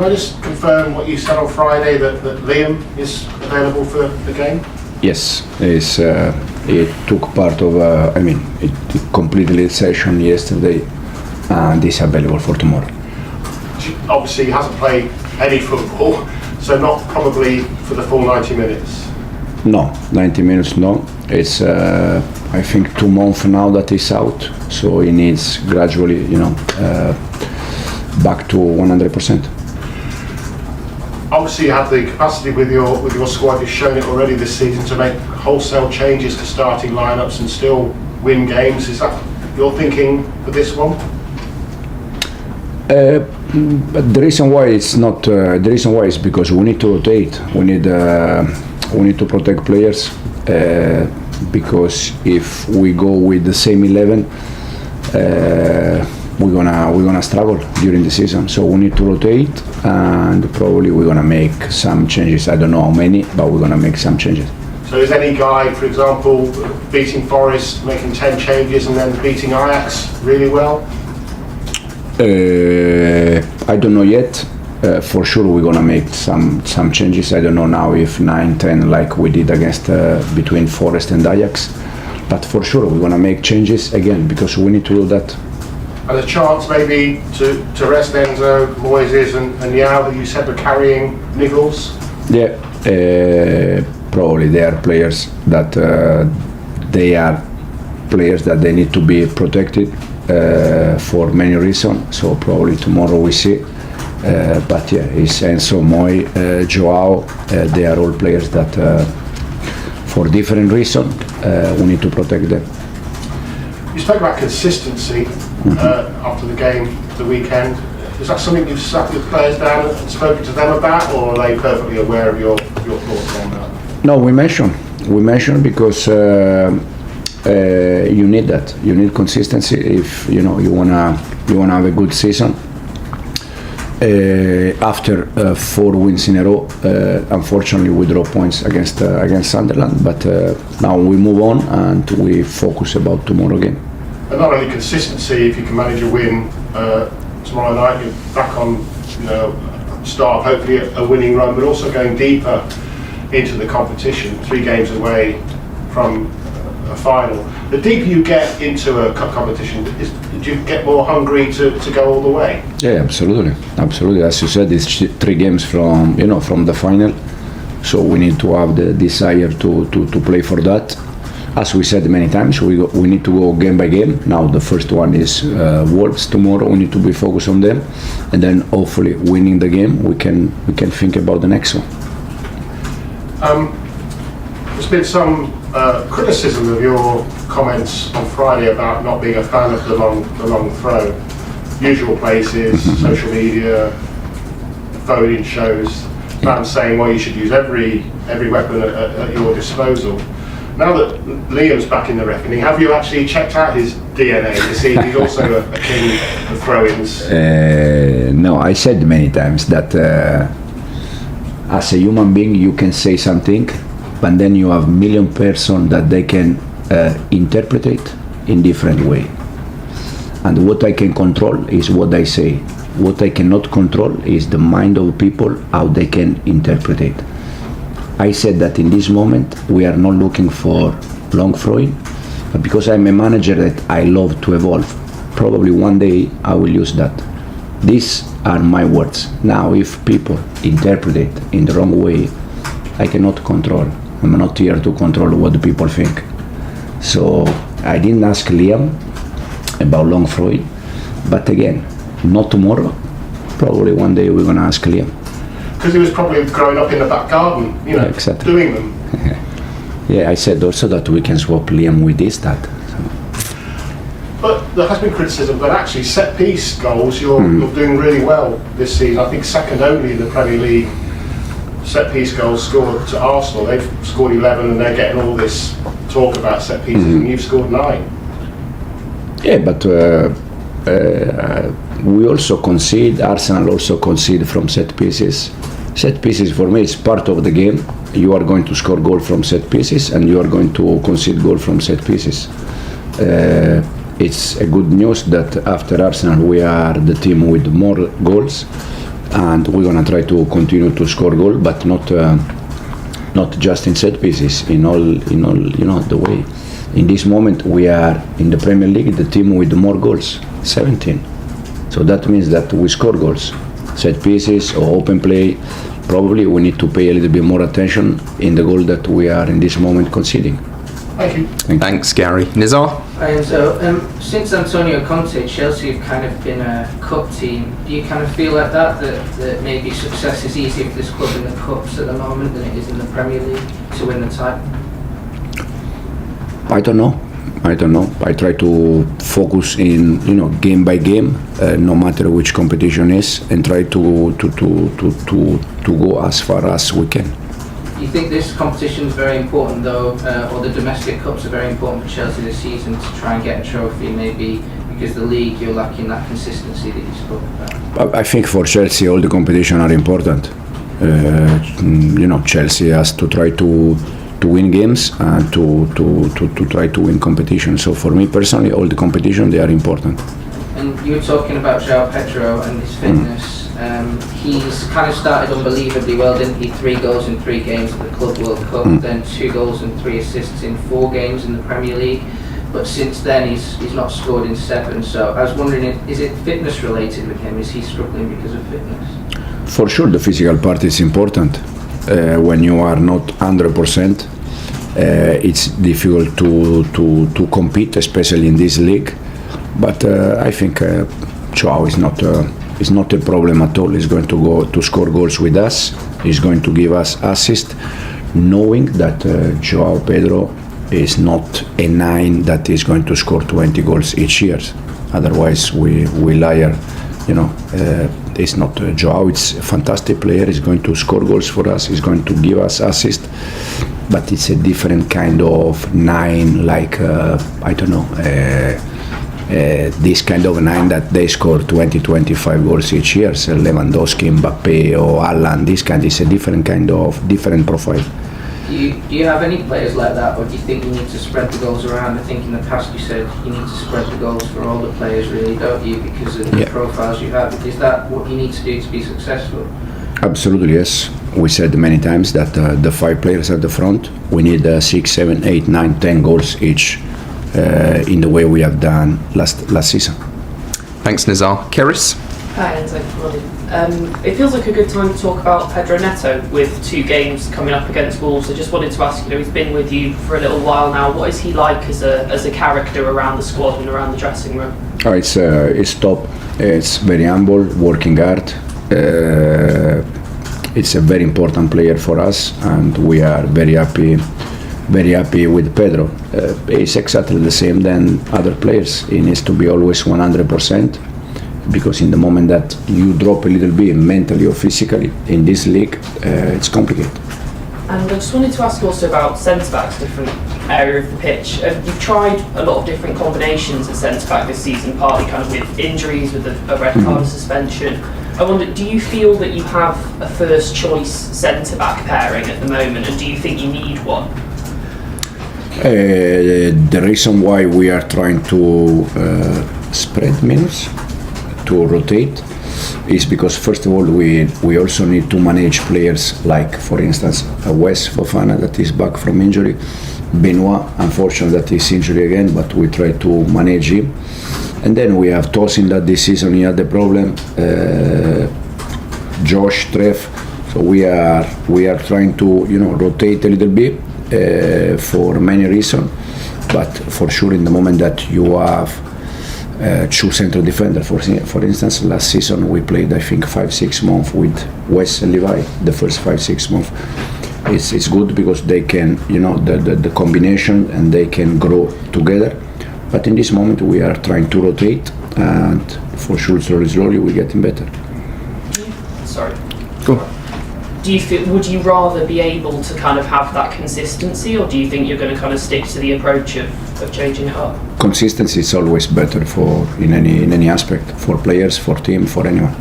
can I just confirm what you said on Friday, that Liam is available for the game? Yes, he took part of, it completed the session yesterday and is available for tomorrow. Obviously he hasn't played any football, so not probably for the full 90 minutes. No, 90 minutes no. It's I think 2 months now that he's out, so he needs gradually, back to 100%. Obviously you have the capacity with your squad, you've shown it already this season, to make wholesale changes to starting lineups and still win games. Is that your thinking for this one? But the reason why it's not, the reason why is because we need to rotate. We need to protect players, because if we go with the same 11, we're gonna struggle during the season. So we need to rotate, and probably we're gonna make some changes. I don't know how many, but we're gonna make some changes. So is any guy, for example, beating Forest, making 10 changes, and then beating Ajax really well? I don't know yet. For sure we're gonna make some changes. I don't know now if 9, 10 like we did against between Forest and Ajax, but for sure we're gonna make changes again, because we need to do that. And a chance maybe to rest Enzo, Moises and Yao, who you said were carrying niggles? Yeah, probably they are players that they need to be protected for many reasons. So probably tomorrow we see. But yeah, it's Enzo, Moi, Joao, they are all players that for different reasons we need to protect them. You spoke about consistency after the game, the weekend. Is that something you've sat with players down and spoken to them about, or are they perfectly aware of your thoughts on that? No, we mentioned because you need that. You need consistency if you wanna have a good season. After 4 wins in a row, unfortunately we draw points against Sunderland, but now we move on and we focus about tomorrow game. And not only consistency, if you can manage a win tomorrow night, you're back on, start hopefully a winning run, but also going deeper into the competition, 3 games away from a final. The deeper you get into a cup competition, do you get more hungry to go all the way? Yeah, absolutely. As you said, it's 3 games from the final, so we need to have the desire to play for that. As we said many times, we need to go game by game. Now the first one is Wolves tomorrow. We need to be focused on them, and then hopefully winning the game, we can think about the next one. There's been some criticism of your comments on Friday about not being a fan of the long throw. Usual places, social media, phone-in shows, fans saying, well, you should use every weapon at your disposal. Now that Liam's back in the reckoning, have you actually checked out his DNA to see if he's also a king of throw-ins? No, I said many times that as a human being you can say something, but then you have million person that they can interpret it in different way. And what I can control is what I say. What I cannot control is the mind of people, how they can interpret it. I said that in this moment we are not looking for long throwing, but because I'm a manager that I love to evolve, probably one day I will use that. These are my words. Now if people interpret it in the wrong way, I cannot control. I'm not here to control what the people think. So I didn't ask Liam about long throwing, but again, not tomorrow. Probably one day we're gonna ask Liam. Because he was probably growing up in the back garden, exactly. Doing them. Yeah, I said also that we can swap Liam with this, that. But there has been criticism that actually set-piece goals, you're doing really well this season. I think second only in the Premier League set-piece goals scored to Arsenal. They've scored 11 and they're getting all this talk about set-pieces, and you've scored 9. Yeah, but we also concede, Arsenal also concede from set-pieces. Set-pieces for me is part of the game. You are going to score goal from set-pieces and you are going to concede goal from set-pieces. It's a good news that after Arsenal we are the team with more goals, and we're gonna try to continue to score goal, but not just in set pieces, in all the way. In this moment, we are in the Premier League the team with more goals, 17. So that means that we score goals, set pieces or open play. Probably we need to pay a little bit more attention in the goal that we are in this moment conceding. Thank you. Thanks, Gary. Nizar? Hi, Enzo. Since Antonio Conte, Chelsea have kind of been a cup team. Do you kind of feel like that maybe success is easier for this club in the cups at the moment than it is in the Premier League to win the title? I don't know. I try to focus in game by game, no matter which competition is, and try to go as far as we can. Do you think this competition is very important, though, or the domestic cups are very important for Chelsea this season to try and get a trophy, maybe because the league you're lacking that consistency that you spoke about? I think for Chelsea all the competition are important. Chelsea has to try to win games and to try to win competition. So for me personally, all the competition, they are important. And you were talking about João Pedro and his fitness. He's kind of started unbelievably well, didn't he? 3 goals in 3 games at the Club World Cup, then 2 goals and 3 assists in 4 games in the Premier League. But since then, he's not scored in 7. So I was wondering, is it fitness related with him? Is he struggling because of fitness? For sure, the physical part is important. When you are not 100%, it's difficult to compete, especially in this league. But I think João is not a problem at all. He's going to go to score goals with us. He's going to give us assists, knowing that João Pedro is not a 9 that is going to score 20 goals each year. Otherwise, we liar. It's not João. It's a fantastic player. He's going to score goals for us. He's going to give us assists. But it's a different kind of 9, like I don't know. This kind of 9 that they score 20-25 goals each year, so Lewandowski, Mbappe or Alan, this kind is a different profile. Do you have any players like that, or do you think you need to spread the goals around? I think in the past you said you need to spread the goals for all the players, really, don't you, because of the profiles you have? Is that what you need to do to be successful? Absolutely, yes. We said many times that the 5 players at the front, we need 6, 7, 8, 9, 10 goals each. In the way we have done last season. Thanks, Nizar. Keris? Hi, Enzo. It feels like a good time to talk about Pedro Neto with 2 games coming up against Wolves. I just wanted to ask, he's been with you for a little while now. What is he like as a character around the squad and around the dressing room? It's top. It's very humble, working hard. It's a very important player for us, and we are very happy with Pedro. He's exactly the same than other players. He needs to be always 100%, because in the moment that you drop a little bit mentally or physically in this league, it's complicated. And I just wanted to ask also about centre-backs, different area of the pitch. You've tried a lot of different combinations at centre-back this season, partly kind of with injuries, with a red card suspension. I wonder, do you feel that you have a first choice centre-back pairing at the moment, and do you think you need one? The reason why we are trying to spread minutes, to rotate, is because first of all we also need to manage players like, for instance, Wes Fofana that is back from injury, Benoit, unfortunately, that is injury again, but we try to manage him. And then we have Tosin that this season he had the problem, Josh, Trev. So we are trying to rotate a little bit. For many reasons, but for sure in the moment that you have 2 central defenders, for instance, last season we played I think 5-6 months with Wes and Levi. The first 5-6 months, it's good because they can the combination, and they can grow together. But in this moment we are trying to rotate, and for sure slowly we're getting better. Sorry. Go. Do you feel, would you rather be able to kind of have that consistency, or do you think you're going to kind of stick to the approach of changing it up? Consistency is always better in any aspect, for players, for team, for anyone.